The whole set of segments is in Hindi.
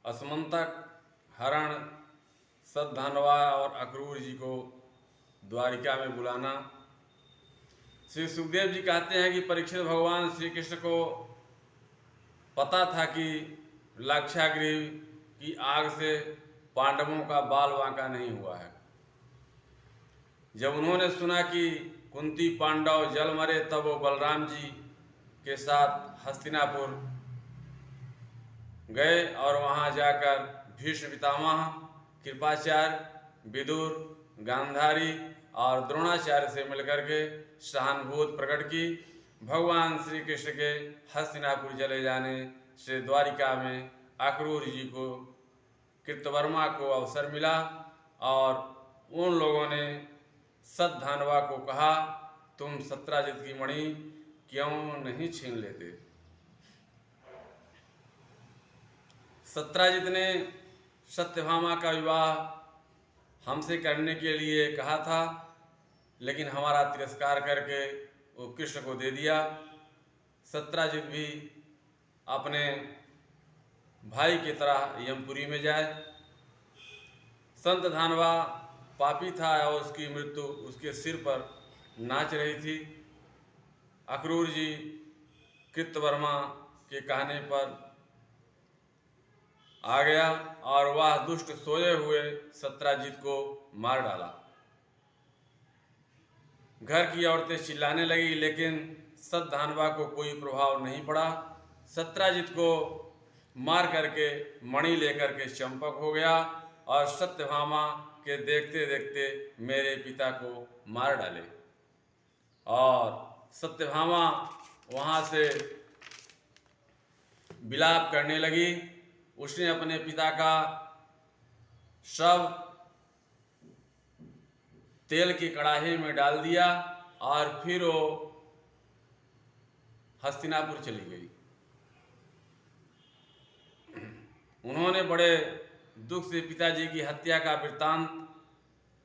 असमंतक, हरण, सतधानवा और अक्रूर जी को द्वारिका में बुलाना। श्री सुखदेव जी कहते हैं कि परीक्षित भगवान श्री कृष्ण को पता था कि लाक्षागृह की आग से पांडवों का बाल बांका नहीं हुआ है। जब उन्होंने सुना कि कुंती पांडव जल मरे, तब वो बलराम जी के साथ हस्तिनापुर गए और वहां जाकर भीष्म पितामह, कृपाचार्य, विदुर, गांधारी और द्रोणाचार्य से मिलकर के सहानुभूति प्रकट की। भगवान श्री कृष्ण के हस्तिनापुर चले जाने से द्वारिका में अक्रूर जी को, कृतवर्मा को अवसर मिला और उन लोगों ने सतधानवा को कहा, तुम सत्राजित की मणि क्यों नहीं छीन लेते। सत्राजित ने सत्यभामा का विवाह हमसे करने के लिए कहा था, लेकिन हमारा तिरस्कार करके वो कृष्ण को दे दिया। सत्राजित भी अपने भाई की तरह यमपुरी में जाए। संत धानवा पापी था और उसकी मृत्यु उसके सिर पर नाच रही थी। अक्रूर जी कृतवर्मा के कहने पर आ गया और वह दुष्ट सोए हुए सत्राजित को मार डाला। घर की औरतें चिल्लाने लगी, लेकिन सतधानवा को कोई प्रभाव नहीं पड़ा। सत्राजित को मार करके मणि लेकर के चंपक हो गया और सत्यभामा के देखते देखते मेरे पिता को मार डाले। और सत्यभामा वहां से विलाप करने लगी। उसने अपने पिता का शव तेल की कड़ाही में डाल दिया और फिर वो हस्तिनापुर चली गई। उन्होंने बड़े दुख से पिताजी की हत्या का वृत्तांत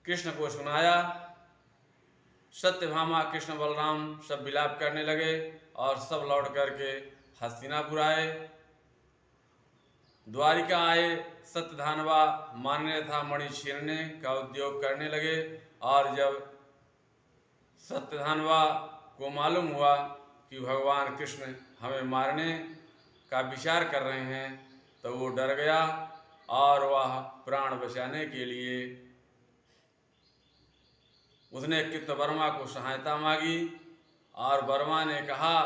कृष्ण को सुनाया। सत्यभामा, कृष्ण, बलराम सब विलाप करने लगे और सब लौट करके हस्तिनापुर आए। द्वारिका आए। सत्यधानवा मान्य था मणि छीनने का उद्योग करने लगे और जब सत्यधानवा को मालूम हुआ कि भगवान कृष्ण हमें मारने का विचार कर रहे हैं, तो वो डर गया और वह प्राण बचाने के लिए उसने कृतवर्मा को सहायता मांगी और वर्मा ने कहा